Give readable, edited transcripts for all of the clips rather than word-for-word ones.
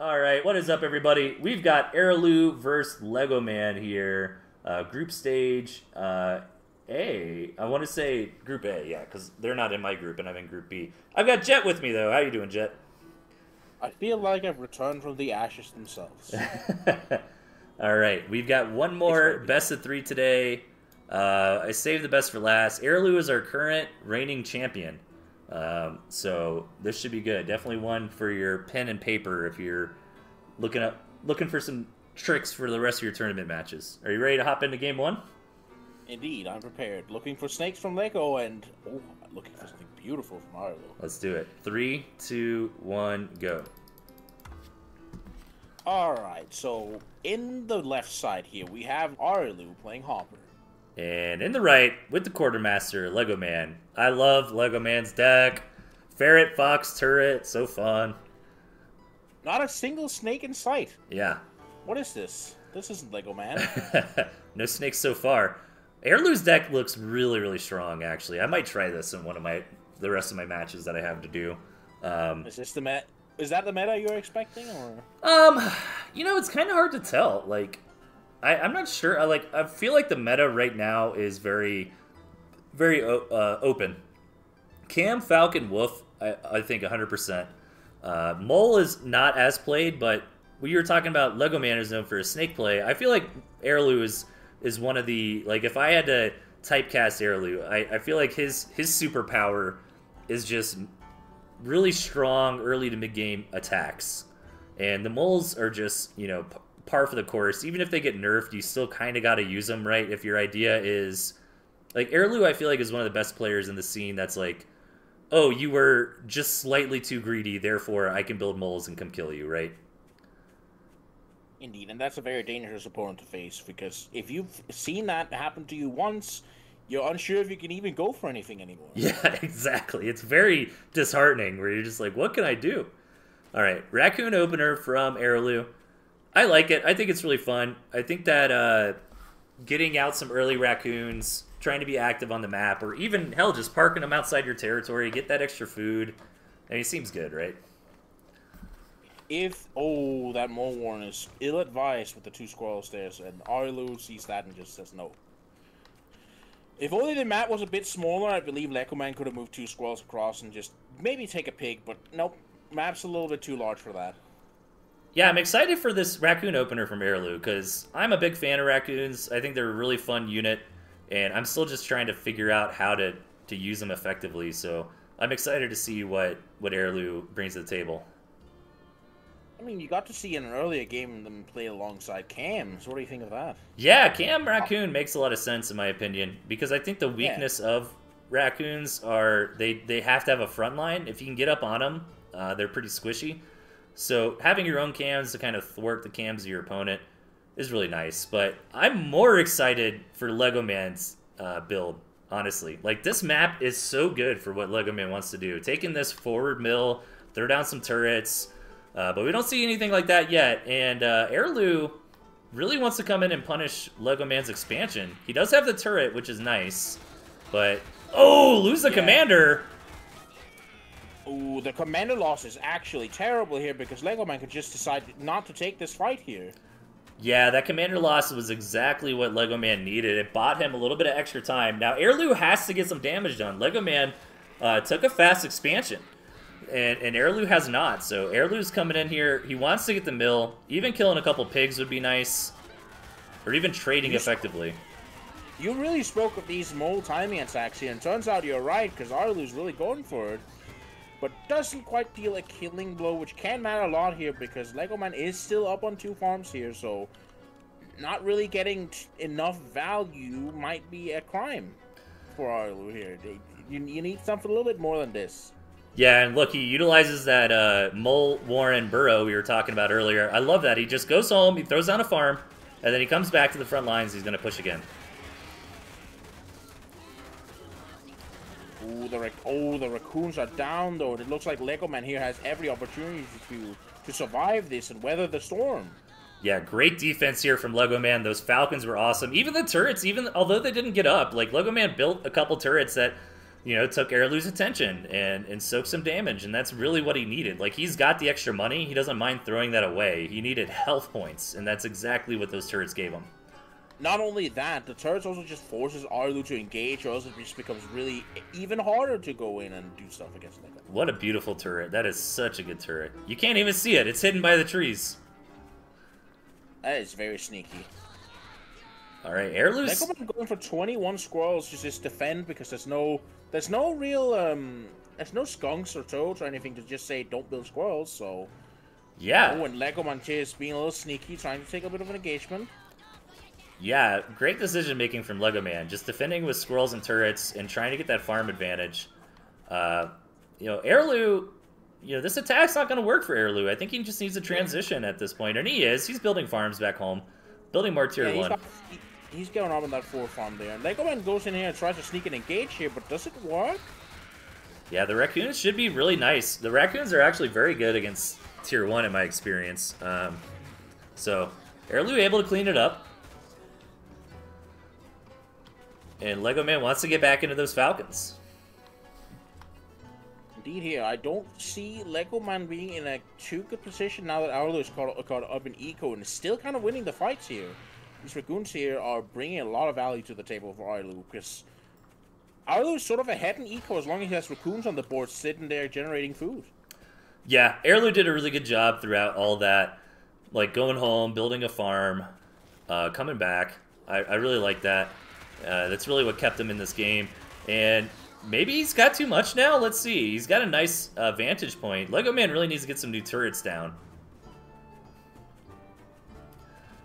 Alright, what is up, everybody? We've got Arilou versus Legoman here. Group stage A. I want to say Group A, yeah, because they're not in my group and I'm in Group B. I've got Jet with me, though. How you doing, Jet? I feel like I've returned from the ashes themselves. Alright, we've got one more best of 3 today. I saved the best for last. Arilou is our current reigning champion. So this should be good. Definitely one for your pen and paper if you're looking for some tricks for the rest of your tournament matches. Are you ready to hop into game 1? Indeed, I'm prepared. Looking for snakes from Lego and looking for something beautiful from Arilou. Let's do it. 3, 2, 1, go. Alright, so in the left side here, we have Arilou playing Hopper. And in the right, with the quartermaster, Legoman. I love Legoman's deck. Ferret, Fox, Turret, so fun. Not a single snake in sight. Yeah. What is this? This isn't Legoman. No snakes so far. Arilou's deck looks really, really strong, actually. I might try this in one of the rest of my matches that I have to do. Is this the meta? Is that the meta you're expecting, or? You know, it's kind of hard to tell. Like, I'm not sure. I feel like the meta right now is very, very open. Cam, Falcon, Wolf, I think 100%. Mole is not as played, but when you were talking about Legoman is known for his snake play, I feel like Arilou is one of the, like, if I had to typecast Arilou, I feel like his superpower is just really strong early to mid game attacks, and the moles are just, you know, par for the course. Even if they get nerfed, you still kind of got to use them, right? If your idea is, like, Arilou, I feel like is one of the best players in the scene that's like, oh, you were just slightly too greedy, therefore I can build moles and come kill you, right? Indeed, and that's a very dangerous opponent to face, because if you've seen that happen to you once, you're unsure if you can even go for anything anymore. Yeah, exactly. It's very disheartening, where you're just like, what can I do? All right, Raccoon opener from Arilou. I like it. I think it's really fun. I think that getting out some early raccoons, trying to be active on the map, or even, hell, just parking them outside your territory, get that extra food. I mean, it seems good, right? That Mole Warren is ill-advised with the 2 squirrels there, and Arilou sees that and just says no. If only the map was a bit smaller, I believe Legoman could have moved 2 squirrels across and just maybe take a pig, but nope, map's a little bit too large for that. Yeah, I'm excited for this raccoon opener from Arilou, because I'm a big fan of raccoons. I think they're a really fun unit, and I'm still just trying to figure out how to use them effectively, so I'm excited to see what Arilou brings to the table. I mean, you got to see in an earlier game them play alongside Cam, so what do you think of that? Yeah, Cam Raccoon makes a lot of sense in my opinion, because I think the weakness of raccoons are they have to have a front line. If you can get up on them, they're pretty squishy. So having your own cams to kind of thwart the cams of your opponent is really nice. But I'm more excited for Legoman's build, honestly. Like, this map is so good for what Legoman wants to do. Taking this forward mill, throw down some turrets, but we don't see anything like that yet. And Arilou really wants to come in and punish Legoman's expansion. He does have the turret, which is nice. But, oh, lose the commander! Ooh, the commander loss is actually terrible here, because Legoman could just decide not to take this fight here. Yeah, that commander loss was exactly what Legoman needed. It bought him a little bit of extra time. Now, Arilou has to get some damage done. Legoman took a fast expansion, and Arilou has not. So Arilou's coming in here. He wants to get the mill. Even killing a couple pigs would be nice. Or even trading effectively. You really spoke of these mole timing attacks here, and turns out you're right, because Arilou's really going for it. But doesn't quite feel a killing blow, which can matter a lot here, because Legoman is still up on 2 farms here, so not really getting enough value might be a crime for Arilou here. You need something a little bit more than this. Yeah, and look, he utilizes that Mole Warren Burrow we were talking about earlier. I love that. He just goes home, he throws down a farm, and then he comes back to the front lines. He's going to push again. The raccoons are down, though. It looks like Legoman here has every opportunity to survive this and weather the storm. Yeah, great defense here from Legoman. Those Falcons were awesome. Even the turrets, even although they didn't get up, like, Legoman built a couple turrets that you know, took Arilou's attention and soaked some damage, and that's really what he needed. Like, he's got the extra money. He doesn't mind throwing that away. He needed health points, and that's exactly what those turrets gave him. Not only that, the turrets also just forces Arilou to engage, or else it just becomes really even harder to go in and do stuff against Legomann. What a beautiful turret. That is such a good turret. You can't even see it. It's hidden by the trees. That is very sneaky. All right, Arilou's... Legomann going for 21 squirrels to just defend because there's no real, there's no skunks or toads or anything to just say don't build squirrels, so... Yeah. Oh, and Legomann just being a little sneaky, trying to take a bit of an engagement. Yeah, great decision-making from Legomann. Just defending with squirrels and turrets and trying to get that farm advantage. You know, Arilou, you know, this attack's not going to work for Arilou. I think he just needs a transition at this point. And he is. He's building farms back home. Building more tier 1. He's going on with that 4 farm there. And Legomann goes in here and tries to sneak and engage here, but does it work? Yeah, the raccoons should be really nice. The raccoons are actually very good against tier 1 in my experience. So, Arilou able to clean it up. And Legomann wants to get back into those falcons. Indeed here, I don't see Legomann being in a too good position now that Arilou is caught up in eco and is still kind of winning the fights here. These raccoons here are bringing a lot of value to the table for Arilou because Arilou is sort of ahead in eco as long as he has raccoons on the board sitting there generating food. Yeah, Arilou did a really good job throughout all that. Like going home, building a farm, coming back. I really like that. That's really what kept him in this game. And maybe he's got too much now? Let's see. He's got a nice vantage point. Legomann really needs to get some new turrets down.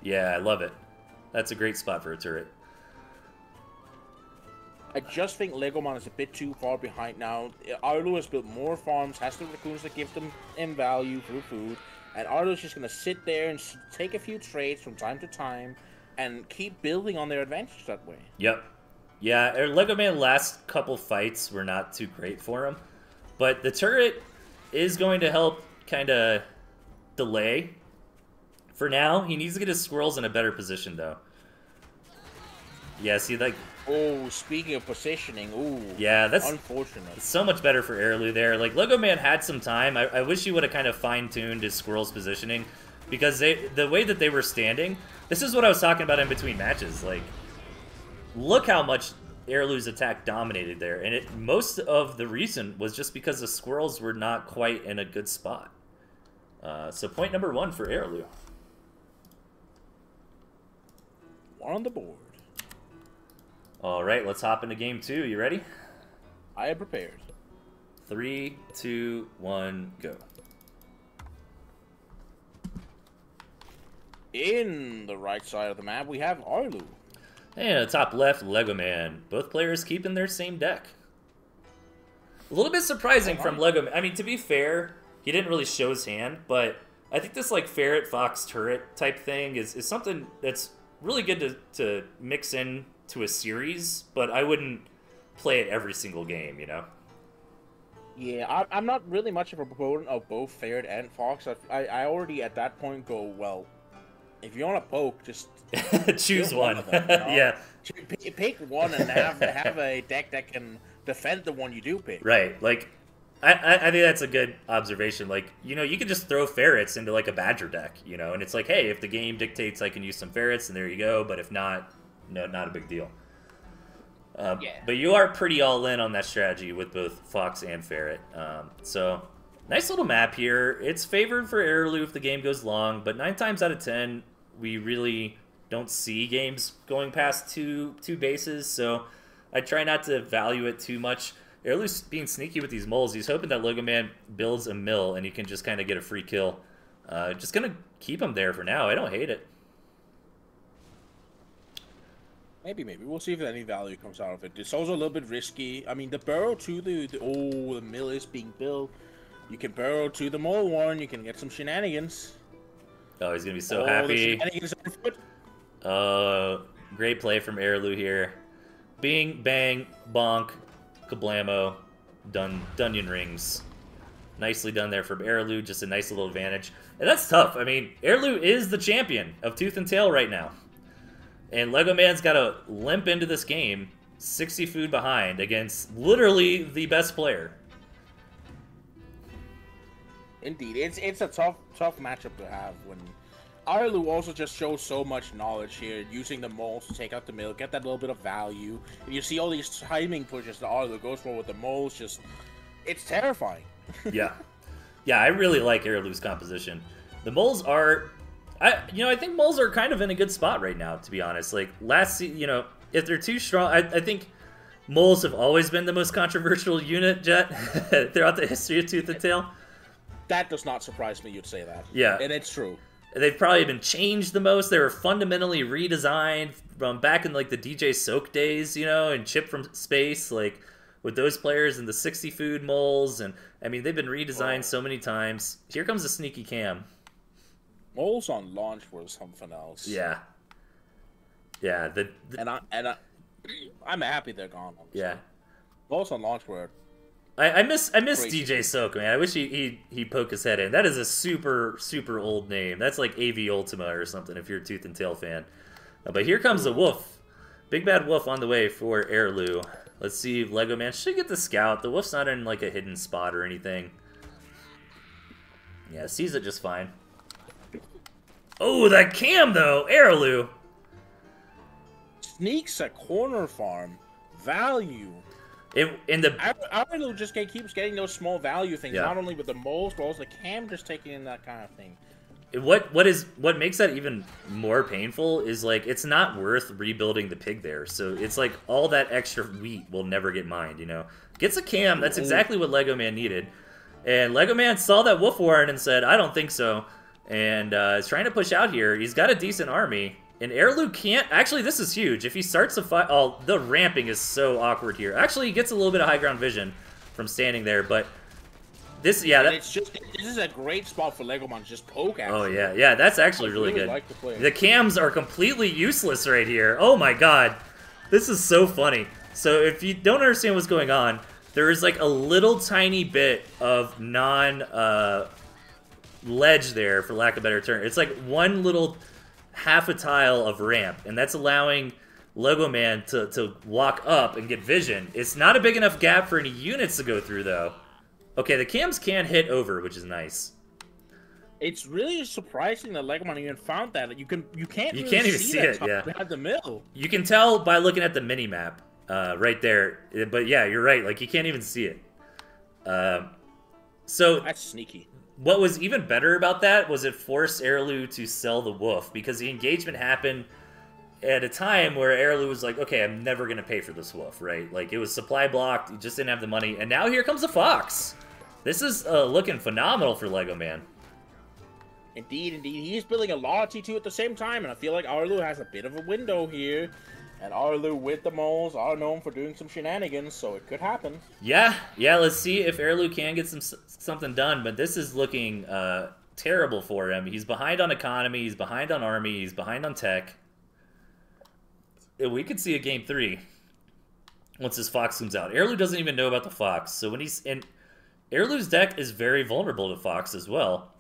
Yeah, I love it. That's a great spot for a turret. I just think Legomann is a bit too far behind now. Arilou has built more farms, has the raccoons that give them in value through food, and Arilou's just going to sit there and take a few trades from time to time and keep building on their advantage that way. Yep. Yeah, Legomann last couple fights were not too great for him, but the turret is going to help kind of delay. For now, he needs to get his squirrels in a better position, though. Yeah, see, like... Oh, speaking of positioning, ooh. Yeah, that's unfortunate. So much better for Arilou there. Like, Legomann had some time. I wish he would have kind of fine-tuned his squirrels' positioning, because the way that they were standing, this is what I was talking about in between matches. Like, look how much Arilou's attack dominated there, and most of the reason was just because the squirrels were not quite in a good spot. So point number 1 for Arilou. 1 on the board. All right, let's hop into game 2. You ready? I am prepared. 3, 2, 1, go. In the right side of the map, we have Arilou. And the top left, Legomann. Both players keeping their same deck. A little bit surprising from Legomann. I mean, to be fair, he didn't really show his hand, but I think this like ferret, fox, turret type thing is something that's really good to mix in to a series, but I wouldn't play it every single game, you know? Yeah, I'm not really much of a proponent of both ferret and fox. I already at that point go, well, if you want to poke, just choose one. Them, you know? Yeah. Pick one and have a deck that can defend the one you do pick. Right. Like, I think that's a good observation. Like, you know, you could just throw ferrets into like a badger deck, you know, and it's like, hey, if the game dictates I can use some ferrets, and there you go. But if not, no, not a big deal. Yeah. But you are pretty all in on that strategy with both fox and ferret. So nice little map here. It's favored for Arilou if the game goes long, but 9 times out of 10, we really don't see games going past two bases. So I try not to value it too much. Arilou's being sneaky with these moles. He's hoping that Legomann builds a mill and he can just kind of get a free kill. Just going to keep him there for now. I don't hate it. Maybe. We'll see if any value comes out of it. It's also a little bit risky. I mean, the burrow to the mill is being built. You can burrow to the mole one. You can get some shenanigans. Oh, he's going to be so happy. The shenanigans are afoot. Great play from Arilou here. Bing, bang, bonk, kablamo, Dunyan rings. Nicely done there from Arilou. Just a nice little advantage. And that's tough. I mean, Arilou is the champion of Tooth and Tail right now. And Legomann's got to limp into this game 60 food behind against literally the best player. Indeed, it's a tough matchup to have when Arilou also just shows so much knowledge here, using the moles to take out the milk, get that little bit of value. And you see all these timing pushes that Arilou goes for with the moles, just it's terrifying. Yeah, I really like Arilou's composition. The moles are, I think moles are kind of in a good spot right now, to be honest. Like if they're too strong, I think moles have always been the most controversial unit, Jet, throughout the history of Tooth and Tail. That does not surprise me you'd say that. Yeah. And it's true. They've probably been changed the most. They were fundamentally redesigned from back in like the DJ Soak days, and Chip from Space, like with those players and the 60 food moles. And I mean, they've been redesigned so many times. Here comes a sneaky Cam. Moles on launch was something else. Yeah. Yeah. I'm happy they're gone. Honestly. Yeah. Moles on launch were. I miss crazy. DJ Soak, man. I wish he poke his head in. That is a super old name. That's like AV Ultima or something if you're a Tooth and Tail fan. But here comes the Wolf. Big Bad Wolf on the way for Arilou. Let's see if Legoman should get the scout. The Wolf's not in like a hidden spot or anything. Yeah, sees it just fine. Oh, that Cam though, Arilou. Sneaks a corner farm. Value. Arilou just keeps getting those small value things, not only with the moles, but also the Cam just taking in that kind of thing. What makes that even more painful is like it's not worth rebuilding the pig there. So it's like all that extra wheat will never get mined, Gets a Cam, that's exactly what Legoman needed. And Legoman saw that wolf warren and said, I don't think so. And is trying to push out here. He's got a decent army. And Arilou can't... Actually, this is huge. If he starts to fight... Oh, the ramping is so awkward here. Actually, he gets a little bit of high ground vision from standing there, but... This is a great spot for Legoman to just poke at. Oh, yeah. Yeah, that's actually really good. Like the play. The cams are completely useless right here. Oh, my God. This is so funny. So, if you don't understand what's going on, there is, like, a little tiny bit of ledge there, for lack of a better term. It's, like, one little... half a tile of ramp, and that's allowing Legoman to walk up and get vision. It's not a big enough gap for any units to go through, though. Okay, the cams can hit over, which is nice. It's really surprising that Legoman even found that. You can't even see it. Yeah, behind the mill. You can tell by looking at the mini map right there. But yeah, you're right. Like you can't even see it. So that's sneaky. What was even better about that was it forced Arilou to sell the wolf, because the engagement happened at a time where Arilou was like, okay, I'm never going to pay for this wolf, right? Like, it was supply blocked, he just didn't have the money, and now here comes the fox. This is looking phenomenal for Legoman. Indeed. He's building a lot of T2 at the same time, and I feel like Arilou has a bit of a window here. And Arilou with the moles are known for doing some shenanigans, so it could happen. Yeah, let's see if Arilou can get something done, but this is looking terrible for him. He's behind on economy, he's behind on army, he's behind on tech. We could see a game 3 once this fox comes out. Arilou doesn't even know about the fox, so when he's in... Arilou's deck is very vulnerable to fox as well.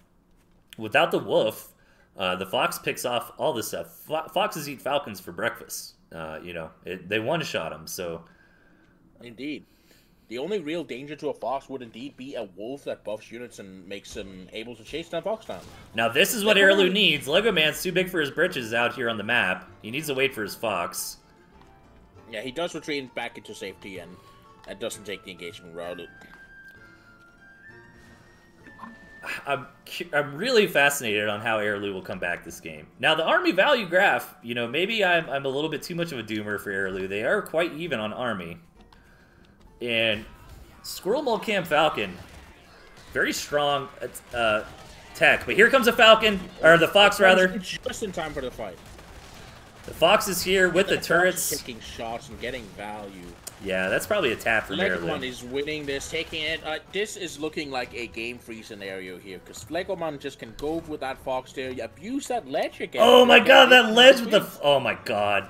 Without the wolf, the fox picks off all this stuff. Foxes eat falcons for breakfast. They one-shot him, so... Indeed. The only real danger to a fox would indeed be a wolf that buffs units and makes them able to chase down fox down. Now this is what Arilou needs. Legoman's too big for his britches out here on the map. He needs to wait for his fox. Yeah, he does retreat back into safety, and that doesn't take the engagement route. I'm really fascinated on how Arilou will come back this game. Now, the army value graph, maybe I'm a little bit too much of a doomer for Arilou. They are quite even on army. And Squirrel Mole Cam Falcon, very strong tech. But here comes a Falcon, or the Fox, rather. Just in time for the fight. The Fox is here with the turrets. Taking shots and getting value. Yeah, that's probably a tap for Legoman is winning this, taking it. This is looking like a game-free scenario here, because Legoman just can go with that fox there, abuse that ledge again. Oh my god, that ledge with the... Oh my god.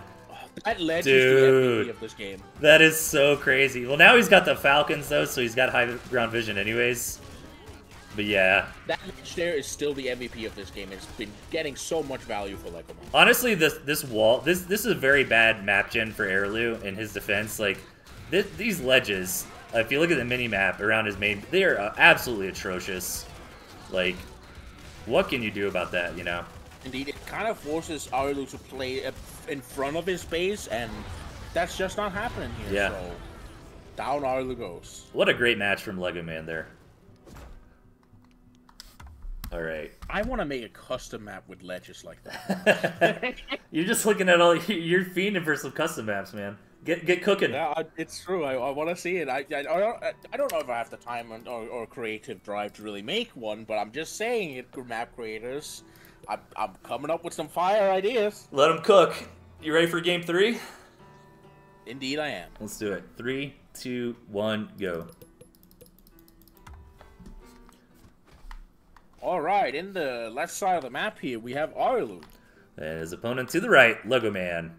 That ledge is the MVP of this game. That is so crazy. Well, now he's got the falcons, though, so he's got high ground vision anyways. But yeah. That ledge there is still the MVP of this game. It's been getting so much value for Legomann. Honestly, this wall, this is a very bad map gen for Arilou in his defense. Like, these ledges, if you look at the mini-map around his main, they are absolutely atrocious. Like, what can you do about that, you know? Indeed, it kind of forces Arilou to play in front of his base, and that's just not happening here. Yeah. So, down Arilou goes. What a great match from Legoman there. All right. I want to make a custom map with ledges like that. You're just looking at all. You're fiending for some custom maps, man. Get cooking. Yeah, it's true. I want to see it. I don't know if I have the time or creative drive to really make one, but I'm just saying it, map creators. I'm coming up with some fire ideas. Let them cook. You ready for game 3? Indeed, I am. Let's do it. 3, 2, 1, go. All right, in the left side of the map here, we have Arilou. And his opponent to the right, Legoman.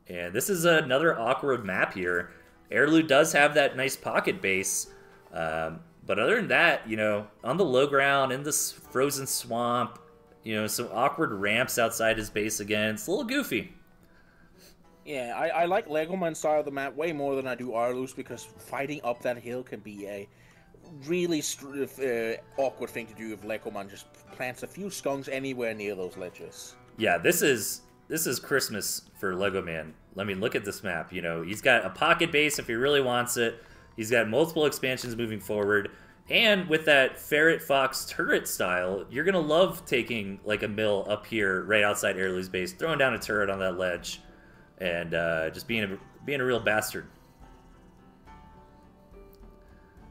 And this is another awkward map here. Arilou does have that nice pocket base. But other than that, you know, on the low ground, in this frozen swamp, you know, some awkward ramps outside his base again. It's a little goofy. Yeah, I like Legoman's side of the map way more than I do Arilou's, because fighting up that hill can be a really awkward thing to do if Legoman just plants a few skunks anywhere near those ledges. Yeah, this is Christmas for Legoman. I mean, look at this map. You know, he's got a pocket base if he really wants it. He's got multiple expansions moving forward. And with that ferret fox turret style, you're going to love taking like a mill up here right outside Arilou's base, throwing down a turret on that ledge, and just being a real bastard.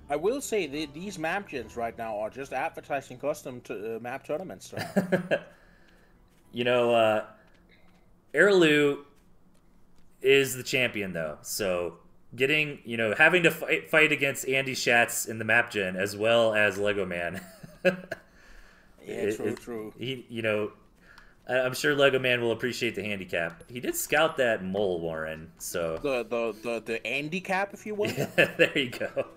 I will say that these map gens right now are just advertising custom map tournaments. You know, Arilou is the champion, though. So getting, you know, having to fight against Andy Schatz in the map gen as well as Legoman. Yeah, true. He, you know, I'm sure Legoman will appreciate the handicap. He did scout that mole, Warren. So the handicap, if you will. Yeah, there you go.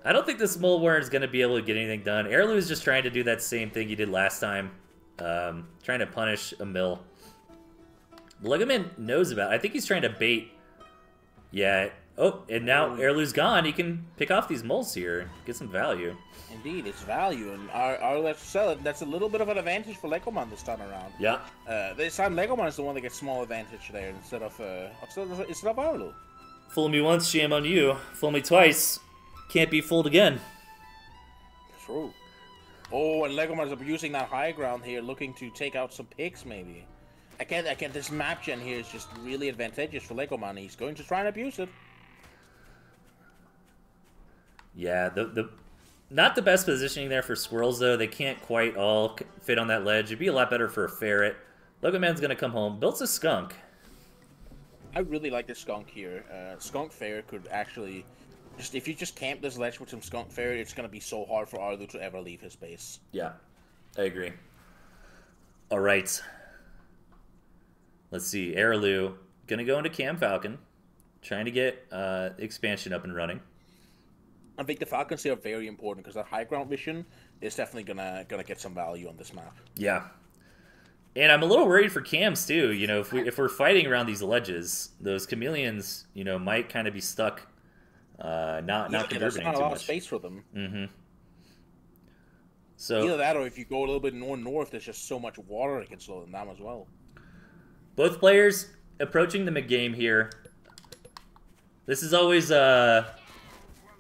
I don't think this mole Warren is going to be able to get anything done. Arilou is just trying to do that same thing he did last time. Trying to punish a mill. Legoman knows about it. I think he's trying to bait. Yeah. Oh, and now Arilou's gone. He can pick off these moles here and get some value. Indeed, it's value. And our sell it. That's a little bit of an advantage for Legoman this time around. Yeah. This time Legoman is the one that gets small advantage there instead of Arilou. Fool me once, shame on you. Fool me twice, can't be fooled again. True. Oh, and Legoman is abusing that high ground here, looking to take out some pigs, maybe. Again, this map gen here is just really advantageous for Legoman. He's going to try and abuse it. Yeah, not the best positioning there for squirrels, though. They can't quite all fit on that ledge. It'd be a lot better for a ferret. Legoman's going to come home. Builds a skunk. I really like this skunk here. Skunk ferret could actually... if you just camp this ledge with some skunk ferret, it's going to be so hard for Arilou to ever leave his base. Yeah, I agree. All right. Let's see. Arilou going to go into Cam Falcon, trying to get expansion up and running. I think the Falcons here are very important because that high ground vision is definitely gonna get some value on this map. Yeah. And I'm a little worried for Cams too. You know, if we're fighting around these ledges, those chameleons, you know, might kind of be stuck, not contributing there's not a too lot much. of space for them. Mm-hmm. So either that, or if you go a little bit more north, there's just so much water that can slow them down as well. Both players approaching the mid-game here. This is always a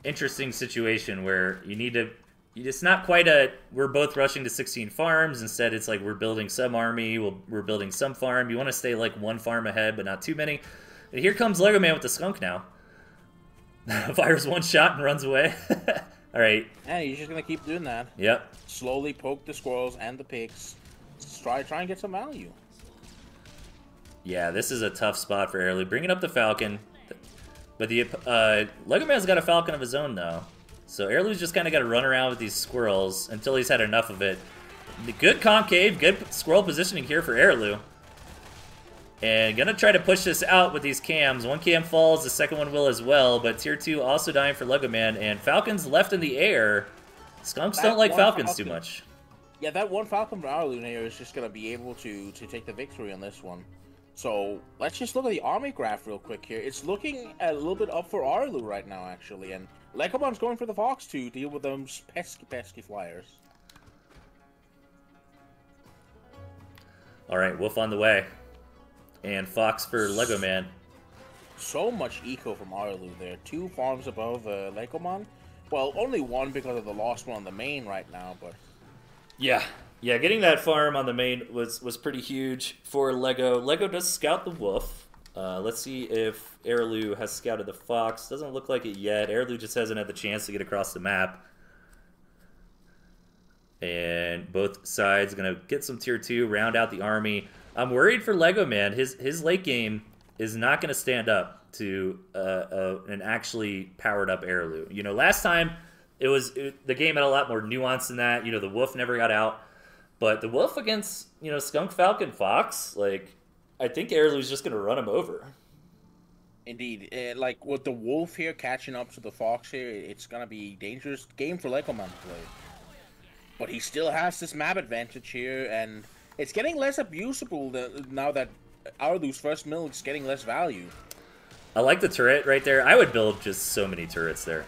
interesting situation where you need to. It's not quite we're both rushing to 16 farms. Instead, it's like we're building some army, we're building some farm. You want to stay like one farm ahead, but not too many. And here comes Legoman with the skunk now. Fires one shot and runs away. All right. Yeah, you're just going to keep doing that. Yep. Slowly poke the squirrels and the pigs. Just try and get some value. Yeah, this is a tough spot for Arilou. Bringing up the Falcon. But the Legoman's got a Falcon of his own, though. So Arilou's just kind of got to run around with these squirrels until he's had enough of it. Good concave, good squirrel positioning here for Arilou. And gonna try to push this out with these cams. One cam falls, the second one will as well. But tier 2 also dying for Legoman. And Falcon's left in the air. Skunks don't like Falcons too much. Yeah, that one Falcon from Arilou here is just going to be able to take the victory on this one. So, let's just look at the army graph real quick here. It's looking a little bit up for Arilou right now, actually. And Legomann's going for the Fox to deal with those pesky flyers. Alright, Wolf on the way. And Fox for Legoman. So much eco from Arilou there. 2 farms above Legomann. Well, only 1 because of the lost one on the main right now, but... Yeah, getting that farm on the main was pretty huge for Lego. Lego does scout the Wolf. Let's see if Arilou has scouted the Fox. Doesn't look like it yet. Arilou just hasn't had the chance to get across the map. And both sides going to get some tier 2, round out the army. I'm worried for Legoman. His late game is not going to stand up to an actually powered up Arilou. You know, last time the game had a lot more nuance than that. You know, the Wolf never got out. But the Wolf against, you know, Skunk, Falcon, Fox, like, I think Arilou's just going to run him over. Indeed. Like, with the Wolf here catching up to the Fox here, it's going to be a dangerous game for Legoman to play. But he still has this map advantage here, and it's getting less abusable now that Arilou's first mill is getting less value. I like the turret right there. I would build just so many turrets there.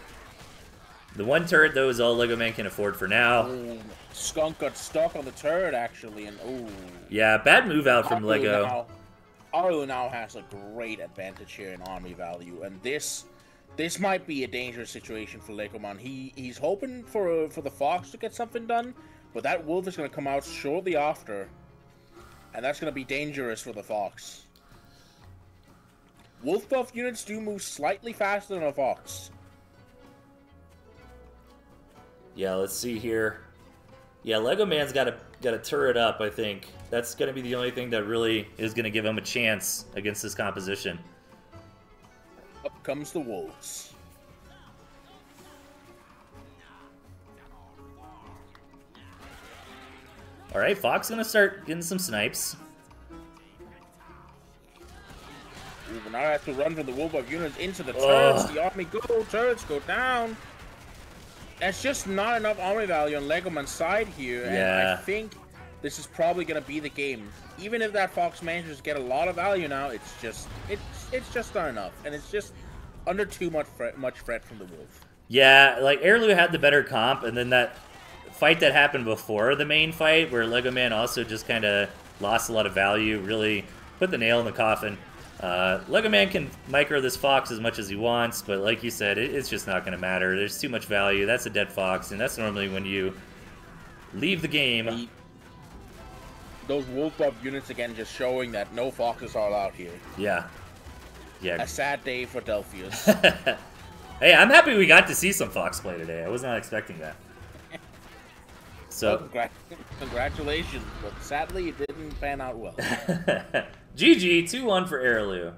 The one turret, though, is all Legoman can afford for now. Ooh, Skunk got stuck on the turret, actually, and ooh. Yeah, bad move out from Lego. Arilou now has a great advantage here in army value, and this might be a dangerous situation for Legoman. He's hoping for the Fox to get something done, but that Wolf is going to come out shortly after, and that's going to be dangerous for the Fox. Wolf buff units do move slightly faster than a Fox. Yeah, let's see here. Yeah, Legoman's got a turret up, I think. That's going to be the only thing that really is going to give him a chance against this composition. Up comes the Wolves. Alright, Fox going to start getting some snipes. Ooh, now I have to run from the Wolf of units into the turrets. The army turrets go down. That's just not enough army value on Legoman's side here, and I think this is probably going to be the game. Even if that Fox manages to get a lot of value now, it's just not enough, and it's just under too much fret from the Wolf. Yeah, like Arilou had the better comp, and then that fight that happened before the main fight, where Legoman also just kind of lost a lot of value, really put the nail in the coffin. Legoman can micro this Fox as much as he wants, but like you said, it's just not going to matter. There's too much value. That's a dead Fox, and that's normally when you leave the game. Those Wolf buff units again just showing that no Foxes are allowed here. Yeah. A sad day for Delphius. Hey, I'm happy we got to see some Fox play today. I was not expecting that. So, well, congratulations, but sadly it didn't pan out well. GG, 2-1 for Arilou.